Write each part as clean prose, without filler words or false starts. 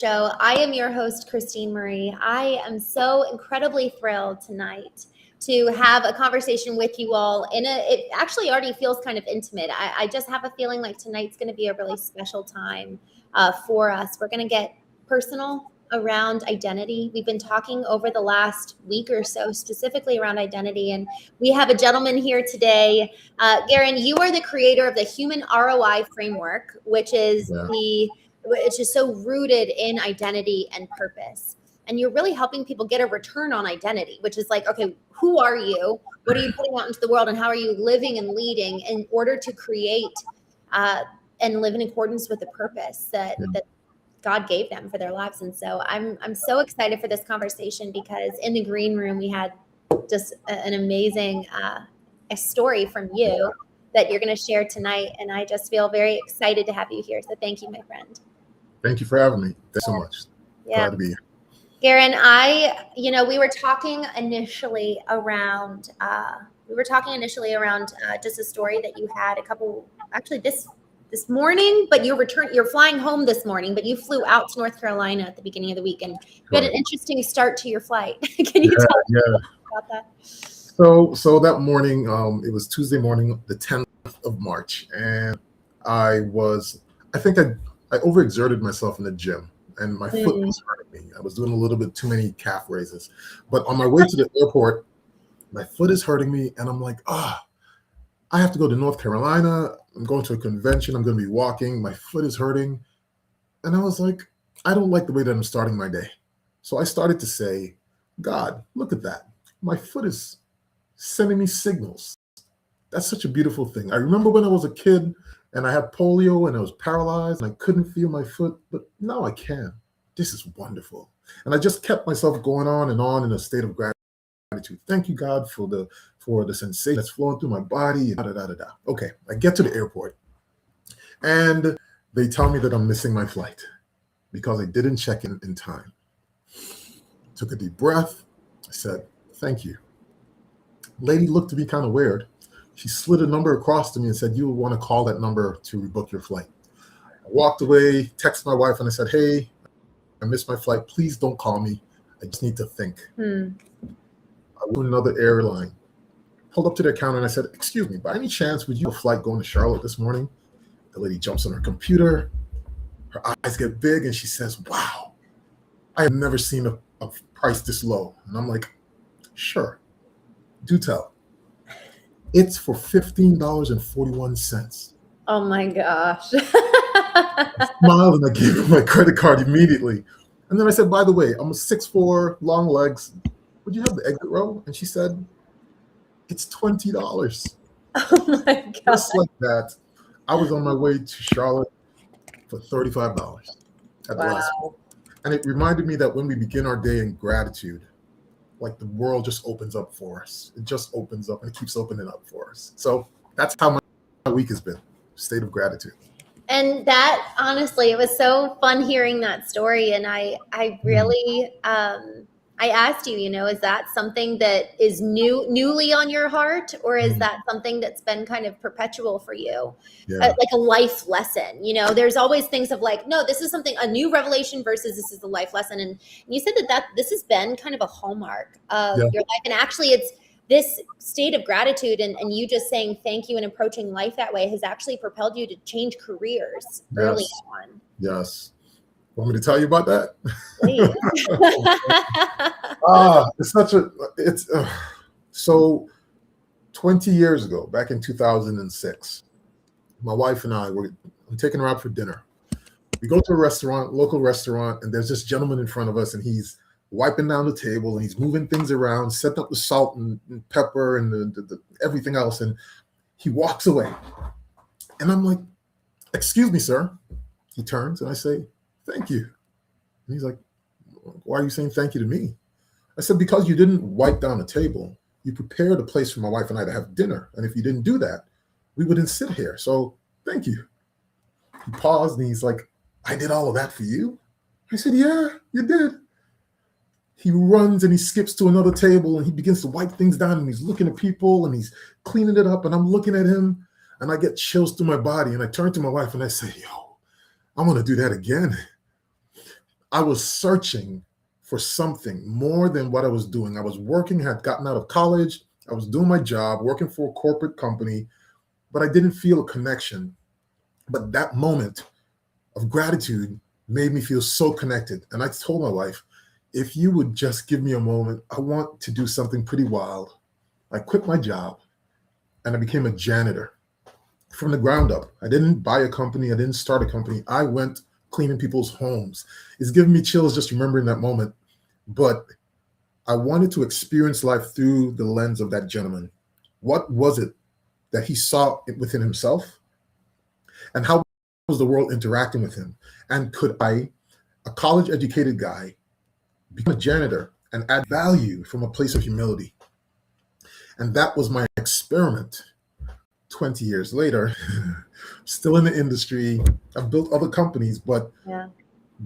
Show. I am your host, Christine Marie. I am so incredibly thrilled tonight to have a conversation with you all. It actually already feels kind of intimate. I just have a feeling like tonight's going to be a really special time for us. We're going to get personal around identity. We've been talking over the last week or so specifically around identity, and we have a gentleman here today. Gerren, you are the creator of the Human ROI Framework, which is so rooted in identity and purpose. And you're really helping people get a return on identity, which is like, okay, who are you? What are you putting out into the world? And how are you living and leading in order to create and live in accordance with the purpose that God gave them for their lives? And so I'm so excited for this conversation because in the green room, we had just an amazing a story from you that you're going to share tonight. And I just feel very excited to have you here. So thank you, my friend. Thank you for having me. Thanks so much. Yeah. Glad to be here. Gerren, we were talking initially around just a story that you had this morning, but you're flying home this morning, but you flew out to North Carolina at the beginning of the week, and you had an interesting start to your flight. Can you tell us about that? So that morning, it was Tuesday morning, the 10th of March, and I think I overexerted myself in the gym, and my foot was hurting me. I was doing a little bit too many calf raises. But on my way to the airport, my foot is hurting me, and I'm like, I have to go to North Carolina. I'm going to a convention. I'm going to be walking. My foot is hurting. And I was like, I don't like the way that I'm starting my day. So I started to say, God, look at that. My foot is sending me signals. That's such a beautiful thing. I remember when I was a kid and I had polio and I was paralyzed and I couldn't feel my foot, but now I can. This is wonderful. And I just kept myself going on and on in a state of gratitude. Thank you, God, for the sensation that's flowing through my body. Okay, I get to the airport and they tell me that I'm missing my flight because I didn't check in time. Took a deep breath. I said, thank you. Lady looked at me kind of weird. She slid a number across to me and said, you will want to call that number to rebook your flight. I walked away, texted my wife, and I said, hey, I missed my flight. Please don't call me. I just need to think. I went to another airline. Pulled up to their counter and I said, excuse me, by any chance, would you have a flight going to Charlotte this morning? The lady jumps on her computer. Her eyes get big and she says, wow, I have never seen a price this low. And I'm like, sure, do tell. It's for $15.41. Oh my gosh. I smiled and I gave her my credit card immediately. And then I said, by the way, I'm a 6'4", long legs. Would you have the exit row? And she said, it's $20. Oh my God. Just like that, I was on my way to Charlotte for $35 at the last one. And it reminded me that when we begin our day in gratitude, like the world just opens up for us. It just opens up and it keeps opening up for us. So that's how my week has been, state of gratitude. And that, honestly, it was so fun hearing that story. And I really, I asked you, is that something that is newly on your heart, or is that something that's been kind of perpetual for you? Like a life lesson, there's always things of like, no, this is something, a new revelation versus this is a life lesson. And you said that this has been kind of a hallmark of your life. And actually it's this state of gratitude and you just saying thank you and approaching life that way has actually propelled you to change careers early on. Yes. Want me to tell you about that? So 20 years ago, back in 2006, my wife and I'm taking her out for dinner. We go to a restaurant, local restaurant, and there's this gentleman in front of us, and he's wiping down the table, and he's moving things around, setting up the salt and pepper and the everything else, and he walks away. And I'm like, excuse me, sir. He turns, and I say, thank you. And he's like, why are you saying thank you to me? I said, because you didn't wipe down the table. You prepared a place for my wife and I to have dinner. And if you didn't do that, we wouldn't sit here. So thank you. He paused and he's like, I did all of that for you? I said, yeah, you did. He runs and he skips to another table and he begins to wipe things down and he's looking at people and he's cleaning it up. And I'm looking at him and I get chills through my body. And I turn to my wife and I say, yo, I'm going to do that again. I was searching for something more than what I was doing. I was working, had gotten out of college. I was doing my job, working for a corporate company, but I didn't feel a connection. But that moment of gratitude made me feel so connected. And I told my wife, if you would just give me a moment, I want to do something pretty wild. I quit my job and I became a janitor from the ground up. I didn't buy a company. I didn't start a company. I went cleaning people's homes. It's giving me chills just remembering that moment. But I wanted to experience life through the lens of that gentleman. What was it that he saw within himself? And how was the world interacting with him? And could I, a college educated guy, become a janitor and add value from a place of humility? And that was my experiment. 20 years later, still in the industry. I've built other companies, but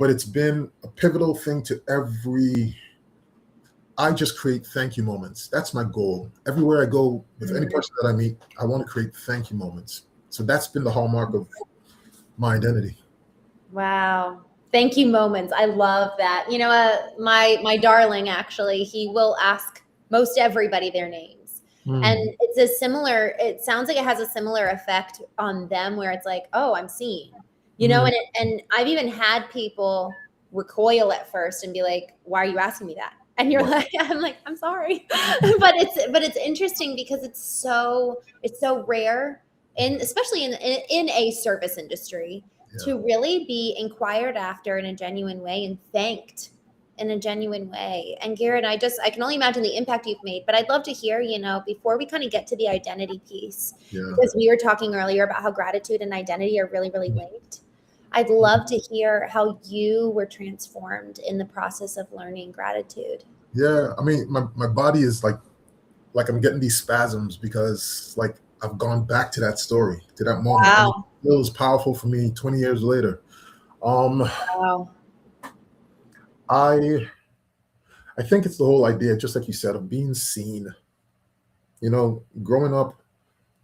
it's been a pivotal thing to I just create thank you moments. That's my goal. Everywhere I go with any person that I meet, I want to create thank you moments. So that's been the hallmark of my identity. Wow. Thank you moments. I love that. You know, my darling, actually, he will ask most everybody their names. And it sounds like it has a similar effect on them where it's like, oh, I'm seen, you know, and I've even had people recoil at first and be like, why are you asking me that? And you're like, I'm like, I'm sorry. but it's interesting because it's so rare, and especially in a service industry, to really be inquired after in a genuine way and thanked in a genuine way. And Gerren, I can only imagine the impact you've made, but I'd love to hear, you know, before we kind of get to the identity piece, because we were talking earlier about how gratitude and identity are really, really linked. I'd love to hear how you were transformed in the process of learning gratitude. Yeah. I mean, my body is like I'm getting these spasms because like I've gone back to that story, to that moment. Wow. And it feels powerful for me 20 years later. Wow. I think it's the whole idea, just like you said, of being seen. You know, growing up,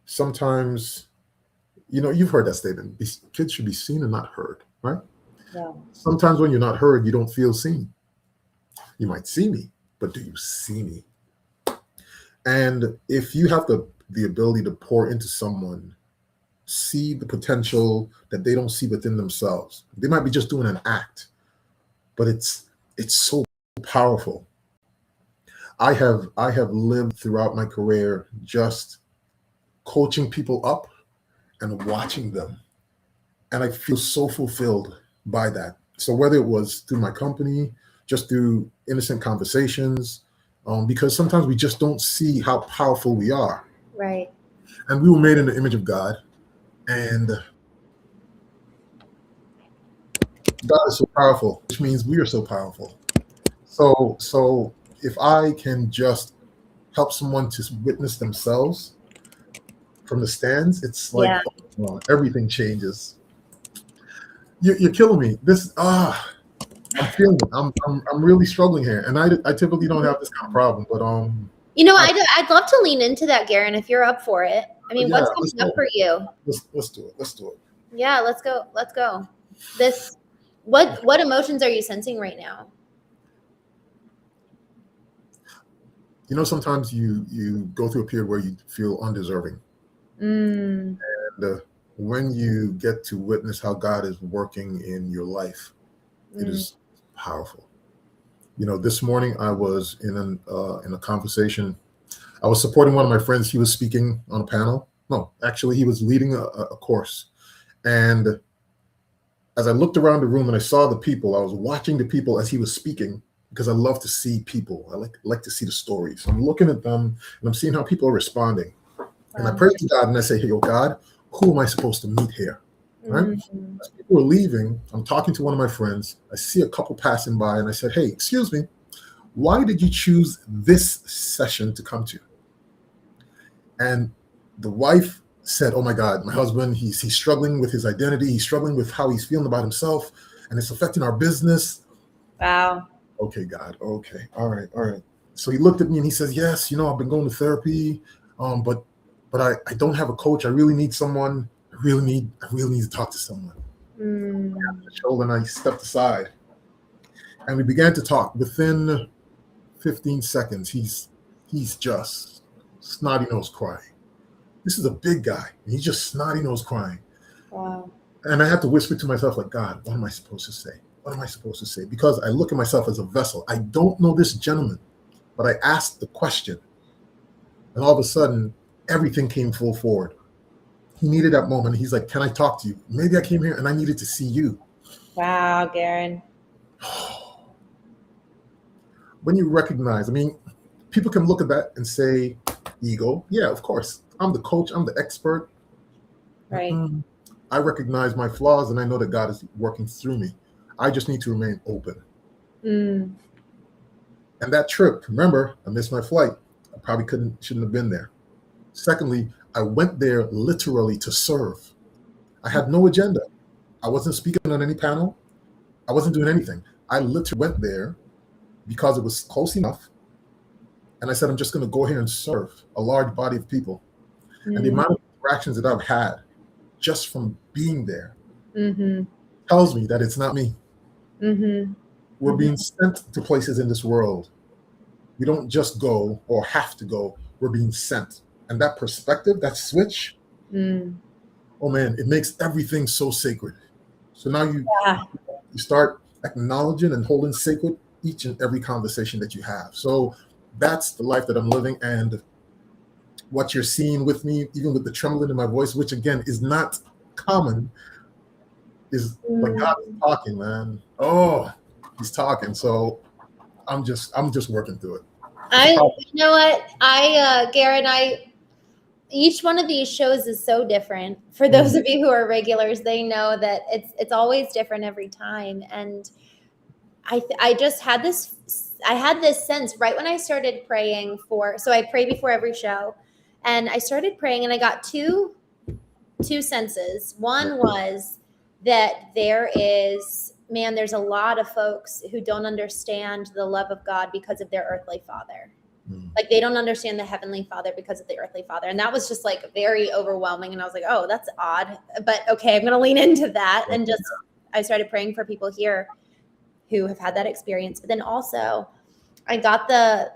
sometimes, you know, you've heard that statement, kids should be seen and not heard, right? Yeah. Sometimes when you're not heard, you don't feel seen. You might see me, but do you see me? And if you have the ability to pour into someone, see the potential that they don't see within themselves, they might be just doing an act, but it's so powerful. I have lived throughout my career just coaching people up and watching them, and I feel so fulfilled by that. So whether it was through my company, just through innocent conversations, because sometimes we just don't see how powerful we are. Right. And we were made in the image of God, and God is so powerful, which means we are so powerful. So if I can just help someone to witness themselves from the stands, it's like everything changes. You're killing me. I'm feeling it. I'm really struggling here, and I typically don't have this kind of problem, but you know, I'd love to lean into that, Gerren, if you're up for it. I mean, what's coming up for you? Let's do it. Let's do it. Yeah, let's go. Let's go. What emotions are you sensing right now? You know, sometimes you go through a period where you feel undeserving. And when you get to witness how God is working in your life, it is powerful. You know, this morning I was in a conversation. I was supporting one of my friends. He was speaking on a panel. No, actually, he was leading a course. And as I looked around the room and I saw the people, I was watching the people as he was speaking, because I love to see people. I like to see the stories. I'm looking at them and I'm seeing how people are responding. And I pray to God and I say, hey, oh God, who am I supposed to meet here? Right? As people are leaving, I'm talking to one of my friends. I see a couple passing by and I said, hey, excuse me, why did you choose this session to come to? And the wife said, oh my God, my husband, he's struggling with his identity. He's struggling with how he's feeling about himself, and it's affecting our business. Wow. Okay, God. Okay. All right. So he looked at me and he says, yes, you know, I've been going to therapy, but I don't have a coach. I really need someone. I really need to talk to someone. And I stepped aside And we began to talk. Within 15 seconds, he's just snotty nose crying. This is a big guy, and he's just snotty nose crying. Wow. And I had to whisper to myself, like, God, what am I supposed to say? What am I supposed to say? Because I look at myself as a vessel. I don't know this gentleman, but I asked the question. And all of a sudden, everything came full forward. He needed that moment. He's like, can I talk to you? Maybe I came here and I needed to see you. Wow, Gerren. When you recognize, I mean, people can look at that and say, ego. Yeah, of course. I'm the coach. I'm the expert. Right. I recognize my flaws and I know that God is working through me. I just need to remain open. Mm. And that trip, remember, I missed my flight. I probably shouldn't have been there. Secondly, I went there literally to serve. I had no agenda. I wasn't speaking on any panel. I wasn't doing anything. I literally went there because it was close enough. And I said, I'm just going to go here and serve a large body of people. And the amount of interactions that I've had just from being there tells me that it's not me. We're being sent to places in this world. We don't just go or have to go. We're being sent. And that perspective, that switch, oh man, it makes everything so sacred. So now you start acknowledging and holding sacred each and every conversation that you have. So that's the life that I'm living. And what you're seeing with me, even with the trembling in my voice, which again is not common, is like God is talking, man. Oh, he's talking. So I'm just working through it. You know what? Gerren, each one of these shows is so different. For those of you who are regulars, they know that it's always different every time. And I just had this sense right when I started praying so I pray before every show, and I started praying and I got two senses. One was that there's a lot of folks who don't understand the love of God because of their earthly father. Like they don't understand the heavenly father because of the earthly father. And that was just like very overwhelming. And I was like, oh, that's odd, but okay, I'm going to lean into that. And I started praying for people here who have had that experience. But then also I got the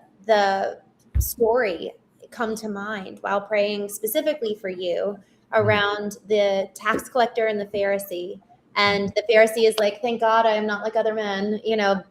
story come to mind while praying specifically for you around the tax collector and the Pharisee. And the Pharisee is like, thank God I am not like other men,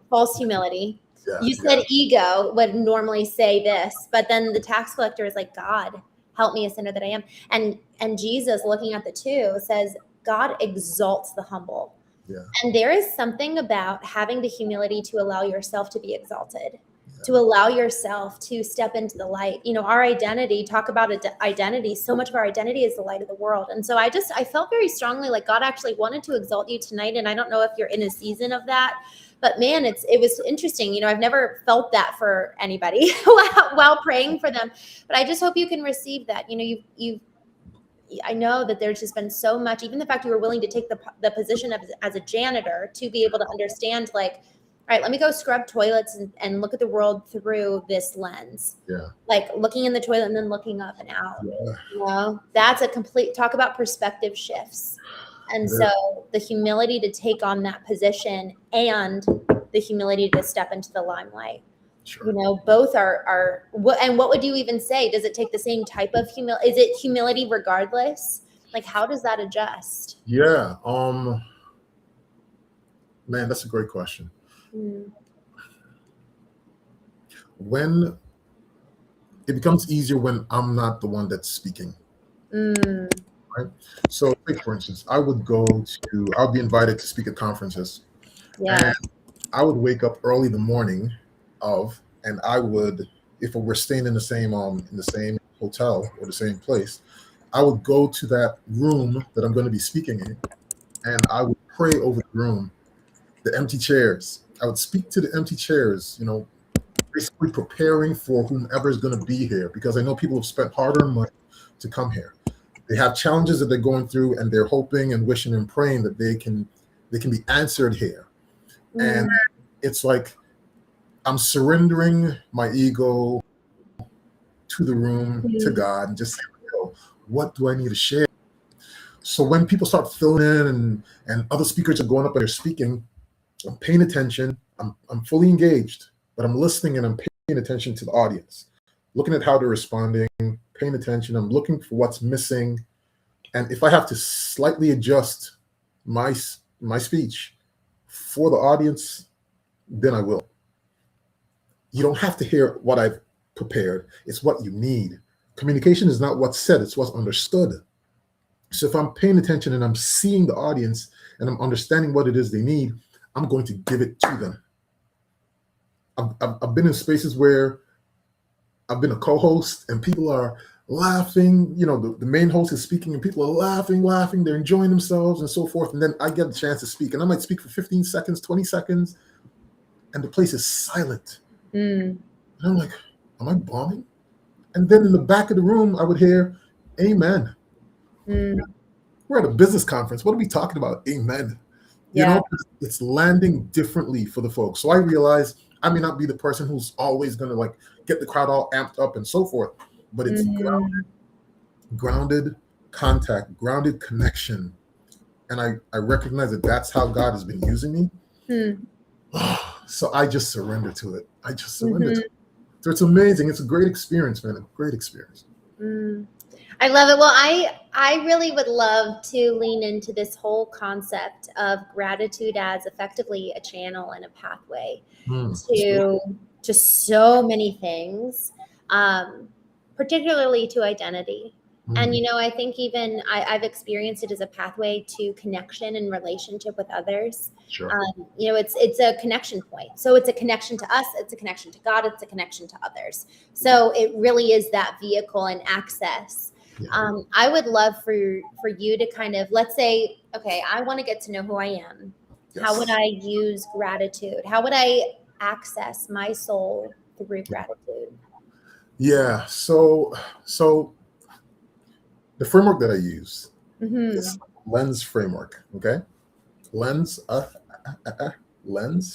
false humility. You said ego would normally say this, but then the tax collector is like, God, help me, a sinner that I am. And Jesus, looking at the two, says, God exalts the humble. Yeah. And there is something about having the humility to allow yourself to be exalted, to allow yourself to step into the light. Our identity, talk about identity. So much of our identity is the light of the world. And so I felt very strongly like God actually wanted to exalt you tonight. And I don't know if you're in a season of that, but man, it was interesting. I've never felt that for anybody while praying for them, but I just hope you can receive that. I know that there's just been so much, even the fact you were willing to take the position as a janitor to be able to understand, like, all right, let me go scrub toilets and look at the world through this lens. Yeah. Like looking in the toilet and then looking up and out. Yeah. That's a complete talk about perspective shifts. And so the humility to take on that position and the humility to step into the limelight. Sure. Both are and what would you even say? Does it take the same type of humility? Is it humility regardless? Like, how does that adjust? Yeah. Man, that's a great question. When it becomes easier when I'm not the one that's speaking. Right? So, for instance, I'll be invited to speak at conferences. Yeah. And I would wake up early the morning and I would, if we're staying in the same hotel or the same place, I would go to that room that I'm going to be speaking in, and I would pray over the room, the empty chairs. I would speak to the empty chairs, basically preparing for whomever is going to be here, because I know people have spent hard-earned money to come here. They have challenges that they're going through, and they're hoping and wishing and praying that they can be answered here. And it's like I'm surrendering my ego to the room, to God, and just saying, what do I need to share? So when people start filling in and other speakers are going up and they're speaking, I'm paying attention, I'm fully engaged, but I'm listening and I'm paying attention to the audience, looking at how they're responding, paying attention. I'm looking for what's missing, and if I have to slightly adjust my speech for the audience, then I will. You don't have to hear what I've prepared. It's what you need. Communication is not what's said, it's what's understood. So if I'm paying attention and I'm seeing the audience and I'm understanding what it is they need, I'm going to give it to them. I've been in spaces where I've been a co-host and people are laughing. The main host is speaking and people are laughing. They're enjoying themselves and so forth. And then I get a chance to speak and I might speak for 15 seconds, 20 seconds, and the place is silent. And I'm like, am I bombing? And then in the back of the room, I would hear, amen. We're at a business conference. What are we talking about? Amen. Yeah. It's landing differently for the folks. So I realize I may not be the person who's always going to get the crowd all amped up and so forth, but it's grounded contact, grounded connection. And I recognize that that's how God has been using me. So I just surrender to it. I just surrender to it. So it's amazing. It's a great experience, man. A great experience. I love it. Well, I really would love to lean into this whole concept of gratitude as effectively a channel and a pathway to just so many things, particularly to identity. And, I think even I've experienced it as a pathway to connection and relationship with others. Sure. It's a connection point. So it's a connection to us. It's a connection to God. It's a connection to others. So it really is that vehicle and access. Yeah. I would love for you to kind of, let's say, okay, I want to get to know who I am. Yes. How would I use gratitude? How would I access my soul through gratitude? Yeah. So the framework that I use is lens framework. Okay. Lens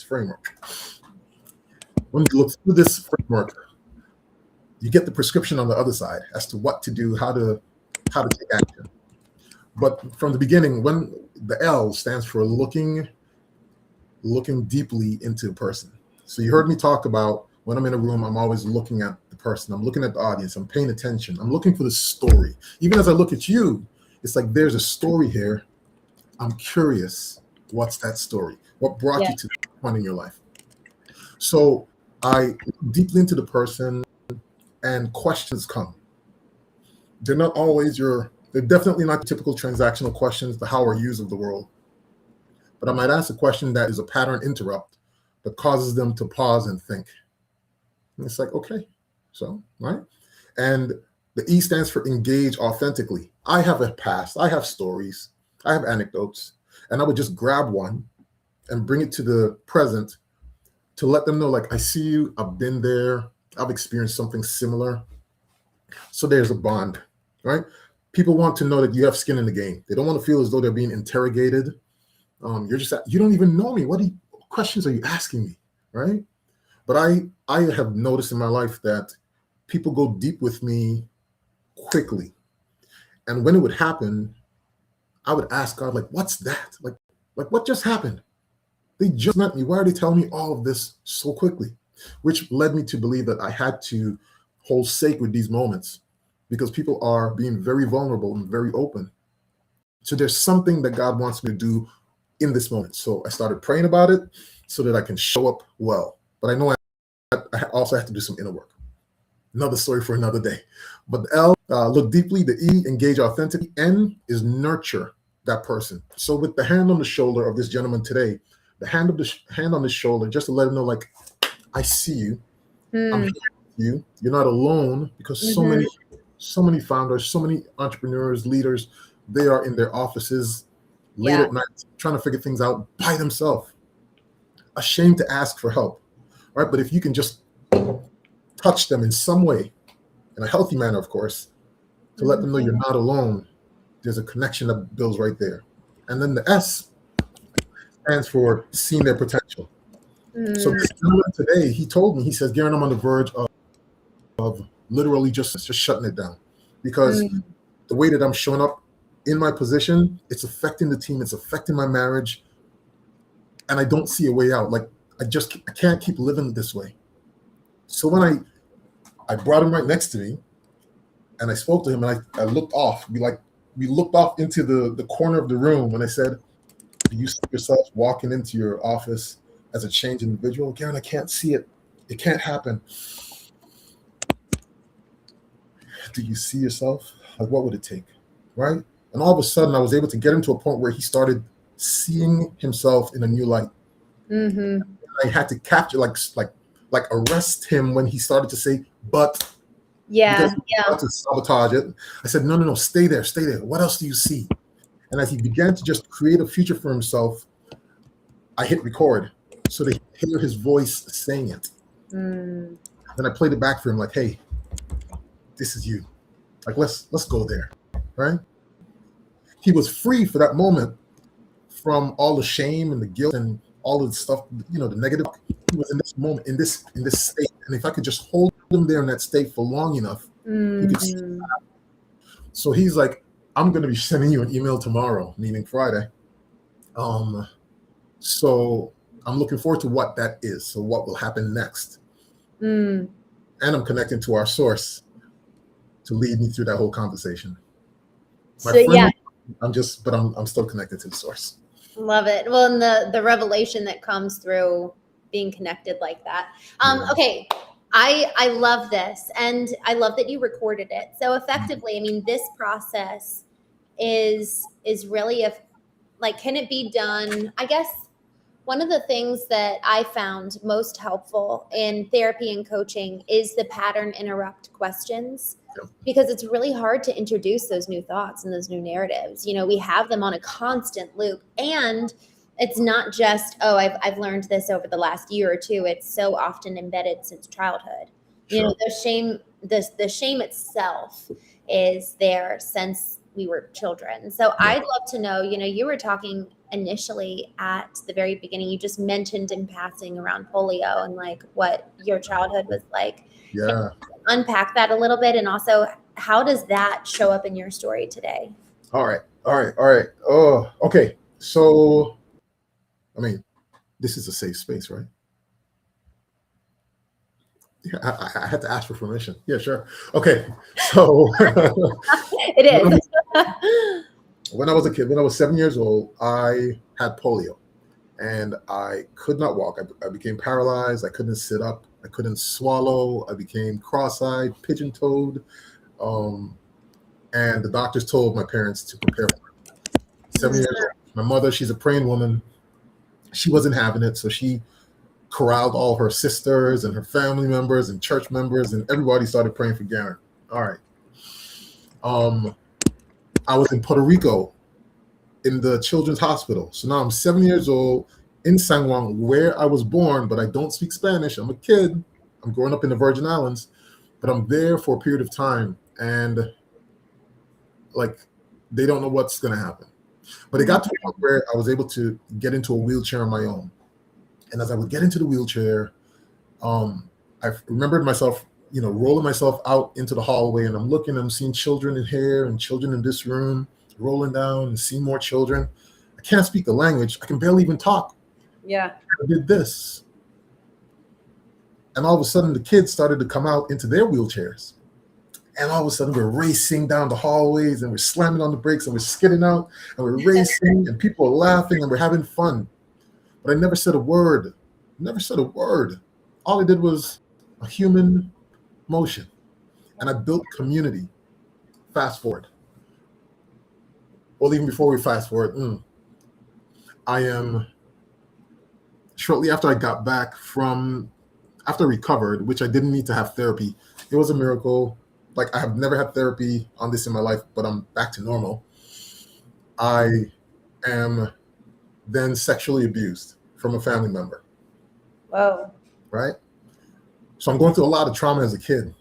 framework. When you look through this framework, you get the prescription on the other side as to what to do, how to take action. But from the beginning, when the L stands for looking deeply into a person. So you heard me talk about when I'm in a room, I'm always looking at the person. I'm looking at the audience. I'm paying attention. I'm looking for the story. Even as I look at you, it's like there's a story here. I'm curious. What's that story? What brought you to that point in your life? So I look deeply into the person and questions come. They're not always they're definitely not typical transactional questions, the how are yous of the world. But I might ask a question that is a pattern interrupt that causes them to pause and think. And it's like, okay, so, right? And the E stands for engage authentically. I have a past, I have stories, I have anecdotes, and I would just grab one and bring it to the present to let them know, I see you, I've been there, I've experienced something similar. So there's a bond, right? People want to know that you have skin in the game. They don't want to feel as though they're being interrogated. You don't even know me. What questions are you asking me, right? But I have noticed in my life that people go deep with me quickly. And when it would happen, I would ask God, what's that? What just happened? They just met me. Why are they telling me all of this so quickly? Which led me to believe that I had to hold sacred these moments because people are being very vulnerable and very open. So there's something that God wants me to do in this moment. So I started praying about it so that I can show up well. But I know I also have to do some inner work. Another story for another day. But the L, look deeply. The E, engage authentically. N is nurture that person. So with the hand on the shoulder of this gentleman today, the hand on the shoulder, just to let him know, I see you. I'm here with you. You're not alone, because so many founders, so many entrepreneurs, leaders, they are in their offices late at night trying to figure things out by themselves. Ashamed to ask for help, right? But if you can just touch them in some way, in a healthy manner, of course, to let them know you're not alone, there's a connection that builds right there. And then the S stands for seeing their potential. So this gentleman today, he told me, he says, Gerren, I'm on the verge of literally just shutting it down, because the way that I'm showing up in my position, it's affecting the team, it's affecting my marriage, and I don't see a way out. I can't keep living this way. So when I brought him right next to me and I spoke to him, and I looked off. We looked off into the corner of the room, and I said, do you see yourself walking into your office as a changed individual? Gerren, I can't see it. It can't happen. Do you see yourself? Like, what would it take? Right? And all of a sudden, I was able to get him to a point where he started seeing himself in a new light. Mm-hmm. I had to capture, like arrest him when he started to say, but. Yeah. To sabotage it. I said, no, stay there. What else do you see? And as he began to just create a future for himself, I hit record so they hear his voice saying it. Then I played it back for him, like, hey, this is you. Like, let's go there, right? He was free for that moment from all the shame and the guilt and all of the stuff, the negative. He was in this moment, in this state. And if I could just hold him there in that state for long enough, he could see that. So he's like, I'm going to be sending you an email tomorrow, meaning Friday. So I'm looking forward to what that is. So what will happen next? And I'm connecting to our source to lead me through that whole conversation. I'm still connected to the source. Love it. Well, and the revelation that comes through being connected like that. Okay. I love this, and I love that you recorded it. So effectively, I mean, this process is really can it be done? I guess one of the things that I found most helpful in therapy and coaching is the pattern interrupt questions, because it's really hard to introduce those new thoughts and those new narratives. We have them on a constant loop, and it's not just, I've learned this over the last year or two. It's so often embedded since childhood. Sure. The shame itself is there since we were children. So I'd love to know, you were talking initially at the very beginning, you just mentioned in passing around polio and like what your childhood was like. Yeah. Unpack that a little bit. And also, how does that show up in your story today? All right. Oh, okay. So, I mean, this is a safe space, right? Yeah, I had to ask for permission. Yeah, sure. Okay. So it is. When I was a kid, when I was 7 years old, I had polio and I could not walk. I became paralyzed. I couldn't sit up. I couldn't swallow. I became cross-eyed, pigeon-toed. And the doctors told my parents to prepare for it. 7 years old. My mother, she's a praying woman. She wasn't having it. So she corralled all her sisters and her family members and church members, and everybody started praying for Gerren. All right. I was in Puerto Rico in the children's hospital. So now I'm 7 years old in San Juan, where I was born, but I don't speak Spanish. I'm a kid. I'm growing up in the Virgin Islands, but I'm there for a period of time. And like, they don't know what's going to happen. But it got to a point where I was able to get into a wheelchair on my own. And as I would get into the wheelchair, I remembered myself, rolling myself out into the hallway, and I'm seeing children in here and children in this room, rolling down and seeing more children. I can't speak the language. I can barely even talk. Yeah. I did this. And all of a sudden the kids started to come out into their wheelchairs. And all of a sudden we're racing down the hallways and we're slamming on the brakes and we're skidding out and we're racing and people are laughing and we're having fun. But I never said a word. All I did was a human motion. And I built community. Fast forward. Well, even before we fast forward, shortly after I got back after I recovered, which I didn't need to have therapy. It was a miracle. Like, I have never had therapy on this in my life, but I'm back to normal. I am then sexually abused from a family member. Whoa. Right? So I'm going through a lot of trauma as a kid.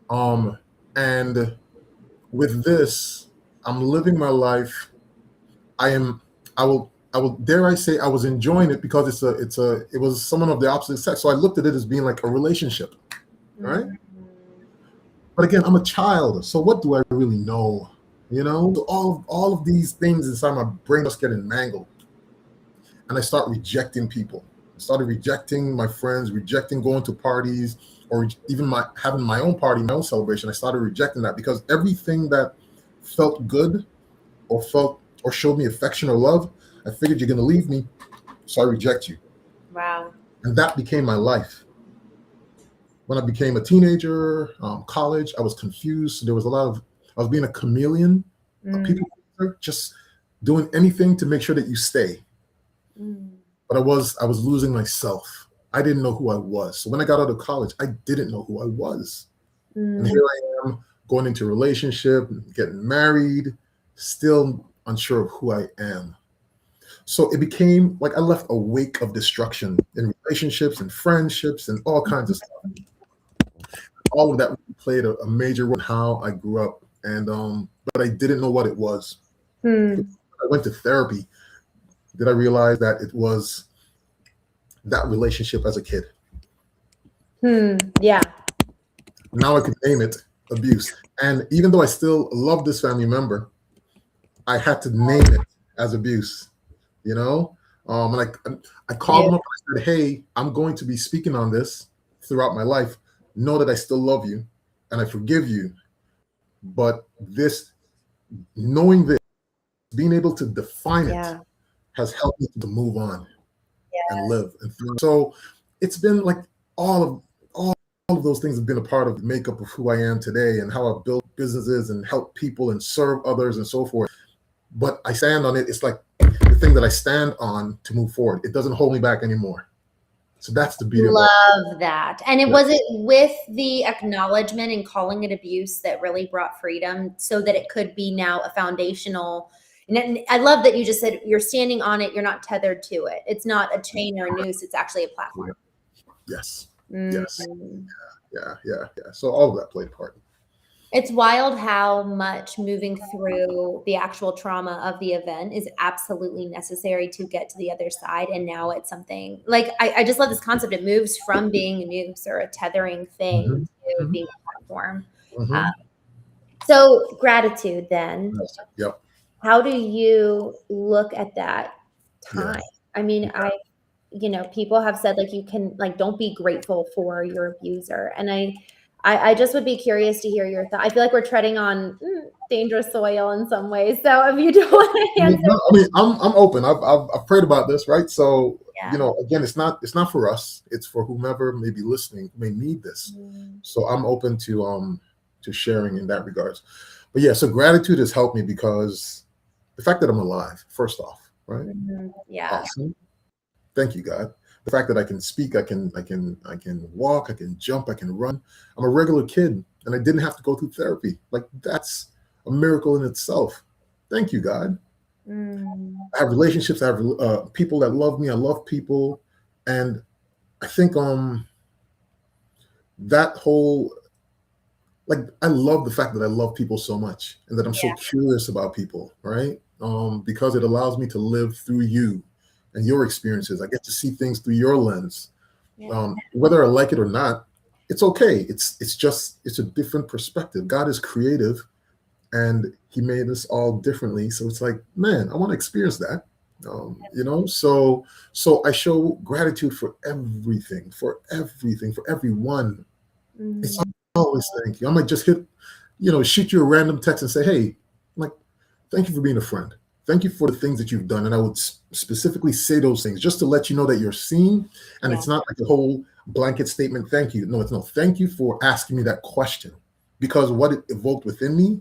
And with this, I'm living my life. I will dare I say I was enjoying it because it was someone of the opposite sex. So I looked at it as being like a relationship. Right? But again, I'm a child. So what do I really know? So all of these things inside my brain just getting mangled. And I start rejecting people. started rejecting my friends, rejecting going to parties, or even having my own party, my own celebration. I started rejecting that because everything that felt good or showed me affection or love, I figured you're going to leave me, so I reject you. Wow. And that became my life. When I became a teenager, college, I was confused. There was I was being a chameleon, a people pleaser, just doing anything to make sure that you stay. But I was losing myself. I didn't know who I was. So when I got out of college, I didn't know who I was. And here I am going into a relationship, getting married, still unsure of who I am. So it became like I left a wake of destruction in relationships and friendships and all kinds of stuff. All of that played a major role in how I grew up. And but I didn't know what it was. I went to therapy. Did I realize that it was that relationship as a kid? Yeah. Now I could name it abuse. And even though I still love this family member, I had to name it as abuse, you know? And I called them up and I said, hey, I'm going to be speaking on this throughout my life. Know that I still love you and I forgive you. But knowing this, being able to define it has helped me to move on and live. And so it's been like all of those things have been a part of the makeup of who I am today and how I've built businesses and helped people and serve others and so forth. But I stand on it. It's like the thing that I stand on to move forward. It doesn't hold me back anymore. So that's the beauty of Love that. And was it with the acknowledgement and calling it abuse that really brought freedom so that it could be now a foundational? And I love that you just said you're standing on it. You're not tethered to it. It's not a chain or a noose. It's actually a platform. Yes. Yes. Yeah. So all of that played a part. It's wild how much moving through the actual trauma of the event is absolutely necessary to get to the other side. And now it's something like, I just love this concept. It moves from being a noose or a tethering thing to being a platform. So gratitude then. Yep. How do you look at that time? I mean, people have said like, you can don't be grateful for your abuser. And I just would be curious to hear your thoughts. I feel like we're treading on dangerous soil in some ways. So if you don't want to answer, I mean, I'm open. I've prayed about this, right? So again, it's not for us. It's for whomever may be listening, may need this. So I'm open to sharing in that regards. But yeah, so gratitude has helped me because the fact that I'm alive, first off, right? Awesome. Thank you, God. The fact that I can speak, I can walk, I can jump, I can run. I'm a regular kid and I didn't have to go through therapy. Like that's a miracle in itself. Thank you, God. I have relationships. I have people that love me. I love people. And I think that whole, I love the fact that I love people so much and that I'm so curious about people, right? Because it allows me to live through you and your experiences. I get to see things through your lens. Whether I like it or not, it's okay. It's a different perspective. God is creative and he made us all differently. So it's like, man, I want to experience that. So I show gratitude for everything, for everyone. It's always thank you. I might just shoot you a random text and say, hey, thank you for being a friend. Thank you for the things that you've done. And I would specifically say those things just to let you know that you're seen. And it's not like a whole blanket statement. Thank you. No, it's no. Thank you for asking me that question because what it evoked within me,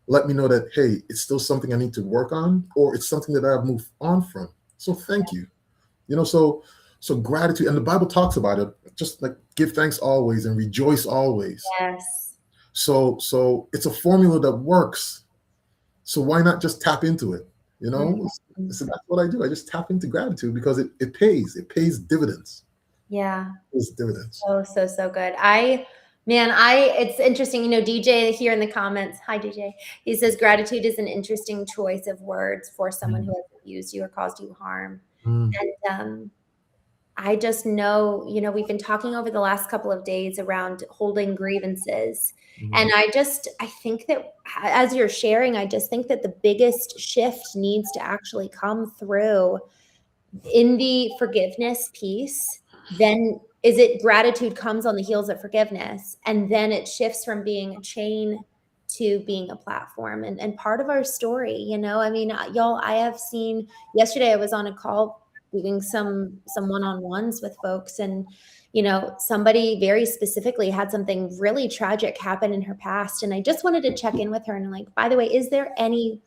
let me know that, hey, it's still something I need to work on or it's something that I've moved on from. So thank you. So gratitude. And the Bible talks about it, just like give thanks always and rejoice always. Yes. So it's a formula that works. So why not just tap into it? So that's what I do. I just tap into gratitude because it pays. It pays dividends. Yeah. It pays dividends. Oh, so good. It's interesting, DJ here in the comments. Hi, DJ. He says gratitude is an interesting choice of words for someone who has abused you or caused you harm. And I just know, we've been talking over the last couple of days around holding grievances. And I think that as you're sharing, I just think that the biggest shift needs to actually come through in the forgiveness piece, then is it gratitude comes on the heels of forgiveness, and then it shifts from being a chain to being a platform and part of our story, you know. I mean, y'all, I have seen, yesterday I was on a call doing some one-on-ones with folks, and you know, somebody very specifically had something really tragic happen in her past, and I just wanted to check in with her and like, by the way, is there any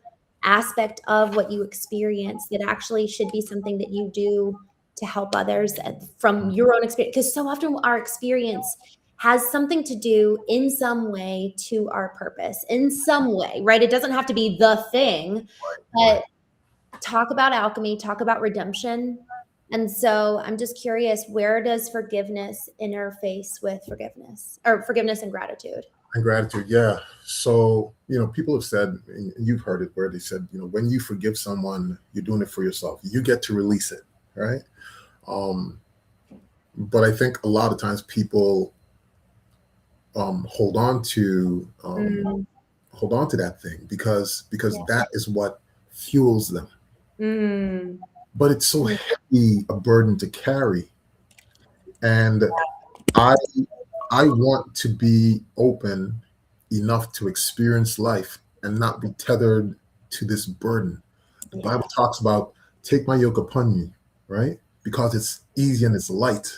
aspect of what you experience that actually should be something that you do to help others from your own experience? Because so often our experience has something to do in some way to our purpose, in some way, right? It doesn't have to be the thing, but talk about alchemy, talk about redemption. And so I'm just curious, where does forgiveness interface with forgiveness, or forgiveness and gratitude? And gratitude, yeah. So, people have said, and you've heard it, where they said, when you forgive someone, you're doing it for yourself. You get to release it, right? But I think a lot of times people hold on to that thing because that is what fuels them. But it's so heavy a burden to carry, and I want to be open enough to experience life and not be tethered to this burden. The Bible talks about take my yoke upon you, right? Because it's easy and it's light.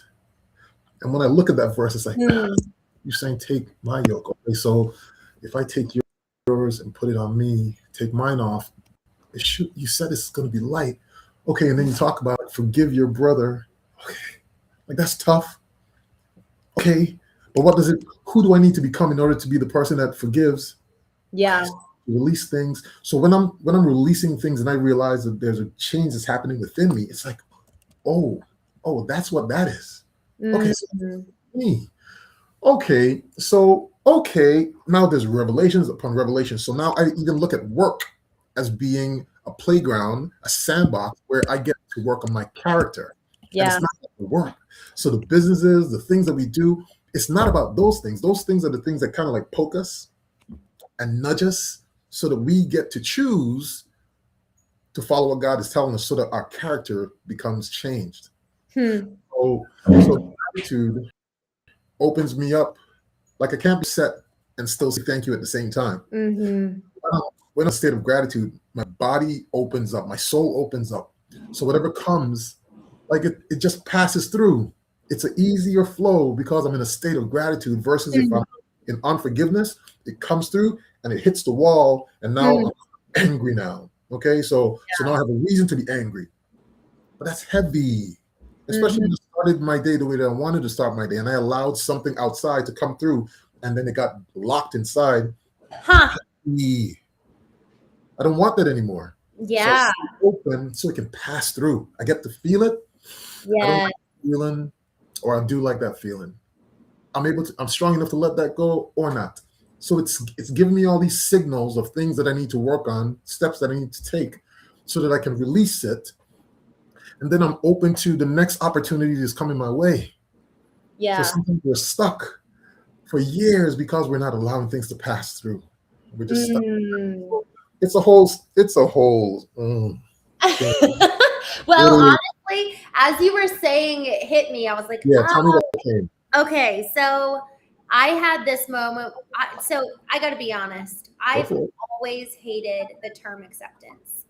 And when I look at that verse, it's like, you're saying take my yoke. Okay, so if I take yours and put it on me, take mine off, you said it's going to be light. Okay, and then you talk about forgive your brother. Okay, like that's tough. Okay, but who do I need to become in order to be the person that forgives? Yeah. Release things. So when I'm releasing things and I realize that there's a change that's happening within me, it's like, oh, that's what that is. Okay, so me. Okay, now there's revelations upon revelations. So now I even look at work as being a playground, a sandbox where I get to work on my character. Yeah. And it's not about the work. So the businesses, the things that we do, it's not about those things. Those things are the things that kind of like poke us and nudge us so that we get to choose to follow what God is telling us so that our character becomes changed. So gratitude opens me up. Like I can't be set and still say thank you at the same time. When I'm in a state of gratitude, my body opens up, my soul opens up. So whatever comes, like it just passes through. It's an easier flow because I'm in a state of gratitude versus if I'm in unforgiveness, it comes through and it hits the wall, and now I'm angry now. Okay, so now I have a reason to be angry. But that's heavy, especially when I started my day the way that I wanted to start my day, and I allowed something outside to come through, and then it got locked inside. I don't want that anymore. Yeah. So open so it can pass through. I get to feel it. Yeah. I don't like that feeling, or I do like that feeling. I'm strong enough to let that go or not. So it's giving me all these signals of things that I need to work on, steps that I need to take so that I can release it. And then I'm open to the next opportunity that's coming my way. Yeah. So sometimes we're stuck for years because we're not allowing things to pass through. We're just stuck. It's a whole Well, honestly, as you were saying it hit me, I was like, tell me what came. Okay, so I had this moment. So I got to be honest. I've always hated the term acceptance.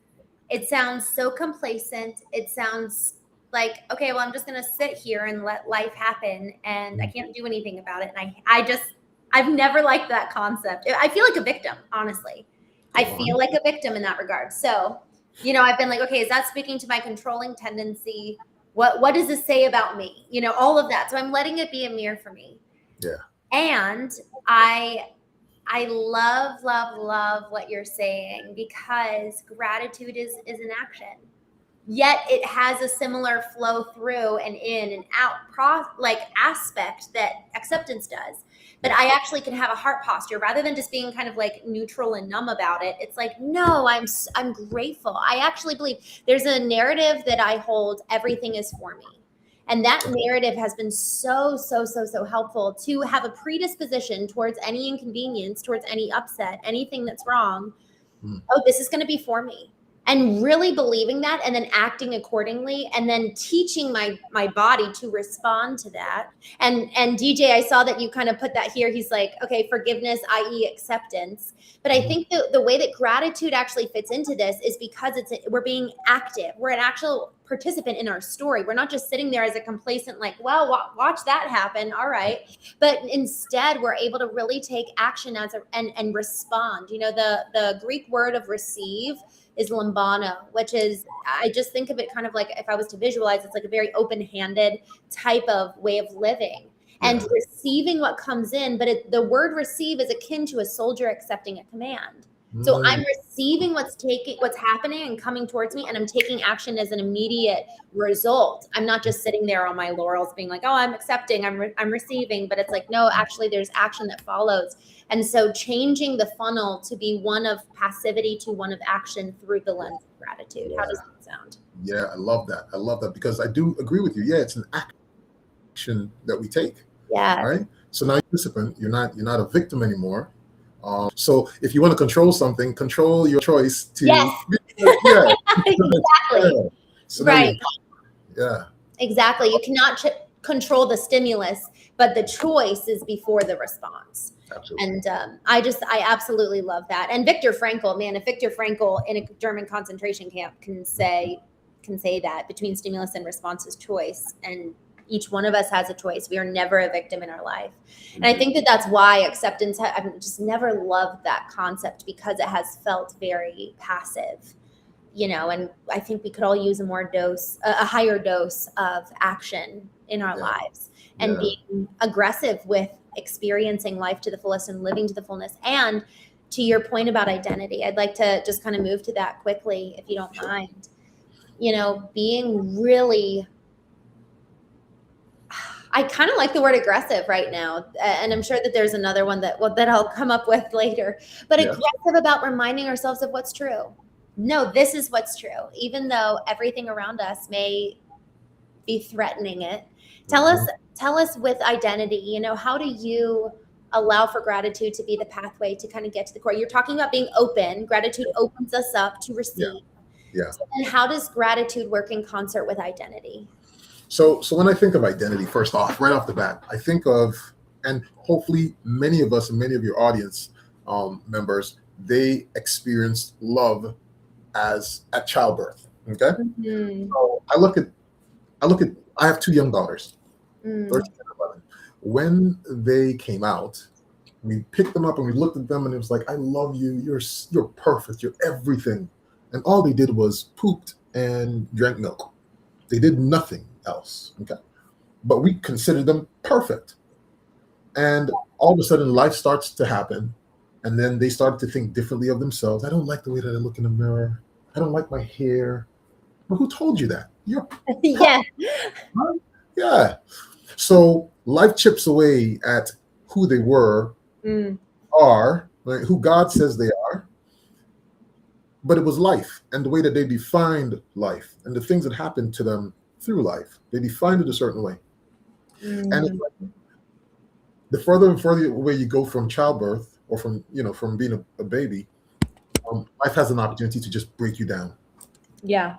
It sounds so complacent. It sounds like, okay, well, I'm just going to sit here and let life happen and I can't do anything about it. And I've never liked that concept. I feel like a victim, honestly. I feel like a victim in that regard. So, I've been like, okay, is that speaking to my controlling tendency? What does this say about me? All of that. So I'm letting it be a mirror for me. Yeah. And I love, love, love what you're saying, because gratitude is an action. Yet it has a similar flow through and in and out aspect that acceptance does. But I actually can have a heart posture rather than just being kind of like neutral and numb about it. It's like, no, I'm grateful. I actually believe there's a narrative that I hold, everything is for me. And that narrative has been so, so, so, so helpful to have a predisposition towards any inconvenience, towards any upset, anything that's wrong. Oh, this is going to be for me. and really believing that, and then acting accordingly, and then teaching my body to respond to that. And DJ, I saw that you kind of put that here. He's like, okay, forgiveness, i.e. acceptance. But I think the way that gratitude actually fits into this is because we're being active. We're an actual participant in our story. We're not just sitting there as a complacent, like, well, watch that happen. All right. But instead, we're able to really take action and respond. You know, the Greek word of receive is lambano, which is, I just think of it kind of like, if I was to visualize, it's like a very open-handed type of way of living and receiving what comes in. But the word receive is akin to a soldier accepting a command. So I'm receiving what's happening and coming towards me, and I'm taking action as an immediate result. I'm not just sitting there on my laurels being like, oh, I'm accepting, I'm receiving, but it's like, no, actually there's action that follows. And so changing the funnel to be one of passivity to one of action through the lens of gratitude. How does that sound? Yeah, I love that. I love that, because I do agree with you. Yeah, it's an action that we take. Yeah. Right. So now you're a participant. You're not a victim anymore. So if you want to control something, control your choice to. Yes. Yeah. Exactly. Yeah. So right. Yeah. Exactly. You cannot control the stimulus, but the choice is before the response. Absolutely. And I absolutely love that. And Viktor Frankl, man, if Viktor Frankl in a German concentration camp can say that between stimulus and response is choice, and each one of us has a choice. We are never a victim in our life. And I think that that's why acceptance, I've just never loved that concept, because it has felt very passive, you know, and I think we could all use a higher dose of action in our lives, and being aggressive with experiencing life to the fullest and living to the fullness. And to your point about identity, I'd like to just kind of move to that quickly, if you don't mind. You know, being really, I kind of like the word aggressive right now. And I'm sure that there's another one that I'll come up with later, but aggressive about reminding ourselves of what's true. No, this is what's true, even though everything around us may be threatening it. Tell us with identity, you know, how do you allow for gratitude to be the pathway to kind of get to the core? You're talking about being open. Gratitude opens us up to receive. Yeah. So then how does gratitude work in concert with identity? So when I think of identity, first off, right off the bat, I think of, and hopefully many of us and many of your audience members, they experienced love at childbirth. Okay. So I have two young daughters, 13 and 11. When they came out, we picked them up and we looked at them, and it was like, I love you. You're perfect. You're everything. And all they did was pooped and drank milk. They did nothing else. Okay. But we considered them perfect. And all of a sudden life starts to happen. And then they started to think differently of themselves. I don't like the way that I look in the mirror. I don't like my hair. Well, who told you that? You're yeah. So life chips away at who they were, are, right, who God says they are. But it was life and the way that they defined life and the things that happened to them through life. They defined it a certain way. And it's like, the further and further away you go from childbirth, or from being a baby, life has an opportunity to just break you down. Yeah.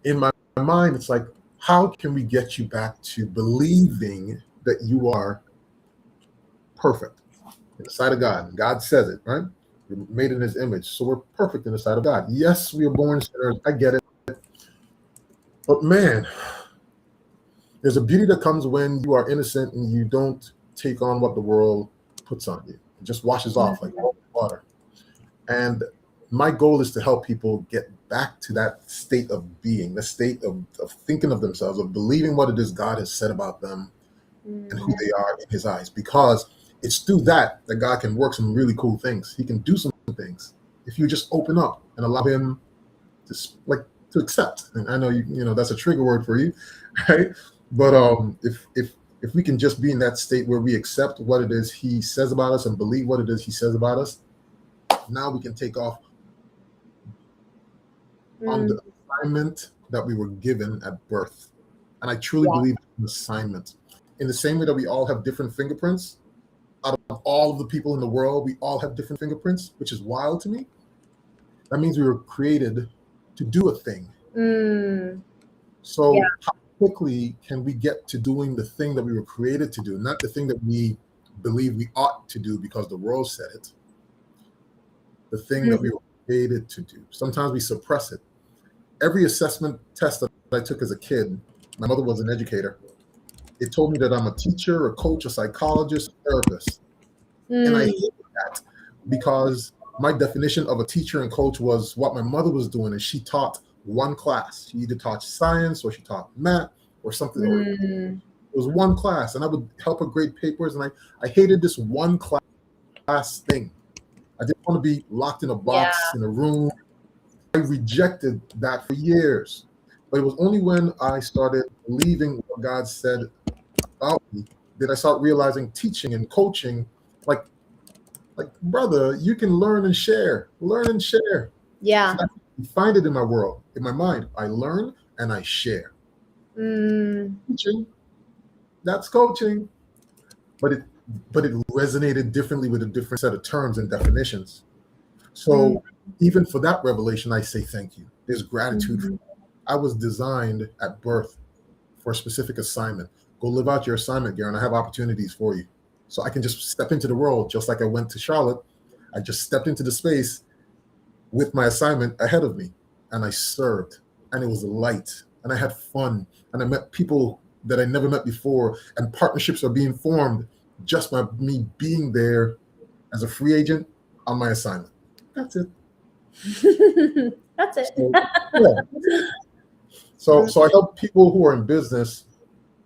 In my mind, it's like, how can we get you back to believing that you are perfect in the sight of God? God says it, right? We're made in His image, so we're perfect in the sight of God. Yes, we are born sinners. I get it. But man, there's a beauty that comes when you are innocent and you don't take on what the world puts on you. It just washes off like water. And my goal is to help people get back to that state of being, the state of thinking of themselves, of believing what it is God has said about them and who they are in His eyes. Because it's through that God can work some really cool things. He can do some things if you just open up and allow Him to accept. And I know you know that's a trigger word for you, right? But if we can just be in that state where we accept what it is He says about us and believe what it is He says about us, now we can take off on the assignment that we were given at birth. And I truly believe it's an assignment. In the same way that we all have different fingerprints, out of all of the people in the world, we all have different fingerprints, which is wild to me. That means we were created to do a thing. Yeah. How quickly can we get to doing the thing that we were created to do, not the thing that we believe we ought to do because the world said it, the thing that we were created to do. Sometimes we suppress it. Every assessment test that I took as a kid, my mother was an educator. It told me that I'm a teacher, a coach, a psychologist, a therapist. And I hated that because my definition of a teacher and coach was what my mother was doing, and she taught one class. She either taught science or she taught math or something. Or it was one class, and I would help her grade papers, and I hated this one class thing. I didn't want to be locked in a box in a room. I rejected that for years. But it was only when I started believing what God said about me did I start realizing teaching and coaching, like brother, you can learn and share. Learn and share. Yeah. So I find it in my world, in my mind. I learn and I share. Teaching, that's coaching. But it resonated differently with a different set of terms and definitions. So even for that revelation, I say thank you. There's gratitude. I was designed at birth for a specific assignment. Go live out your assignment, Gerren. I have opportunities for you. So I can just step into the world, just like I went to Charlotte. I just stepped into the space with my assignment ahead of me, and I served, and it was light, and I had fun, and I met people that I never met before, and partnerships are being formed just by me being there as a free agent on my assignment. That's it. That's it. So I help people who are in business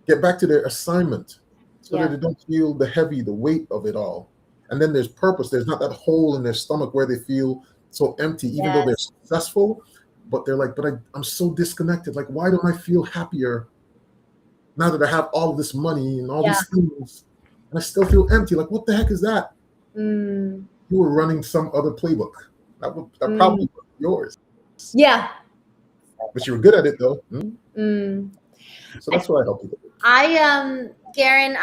get back to their assignment so that they don't feel the weight of it all. And then there's purpose. There's not that hole in their stomach where they feel so empty, even though they're successful, but they're like, but I'm so disconnected. Like, why don't I feel happier now that I have all of this money and all these things, and I still feel empty? Like, what the heck is that? You were running some other playbook. That probably was yours. Yeah. But you were good at it, though. So that's what I help people. Gerren,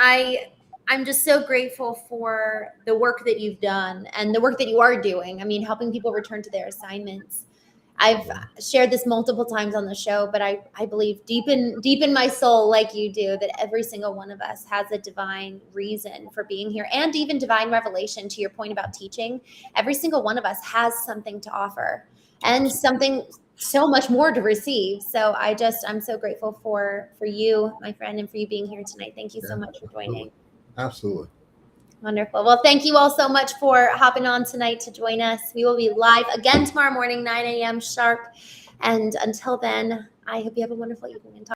I'm just so grateful for the work that you've done and the work that you are doing. I mean, helping people return to their assignments. I've shared this multiple times on the show, but I believe deep in my soul, like you do, that every single one of us has a divine reason for being here, and even divine revelation. To your point about teaching, every single one of us has something to offer and something so much more to receive. So I'm so grateful for you, my friend, and for you being here tonight. Thank you so much for joining. Absolutely. Wonderful. Well, thank you all so much for hopping on tonight to join us. We will be live again tomorrow morning, 9 a.m. sharp. And until then, I hope you have a wonderful evening. And talk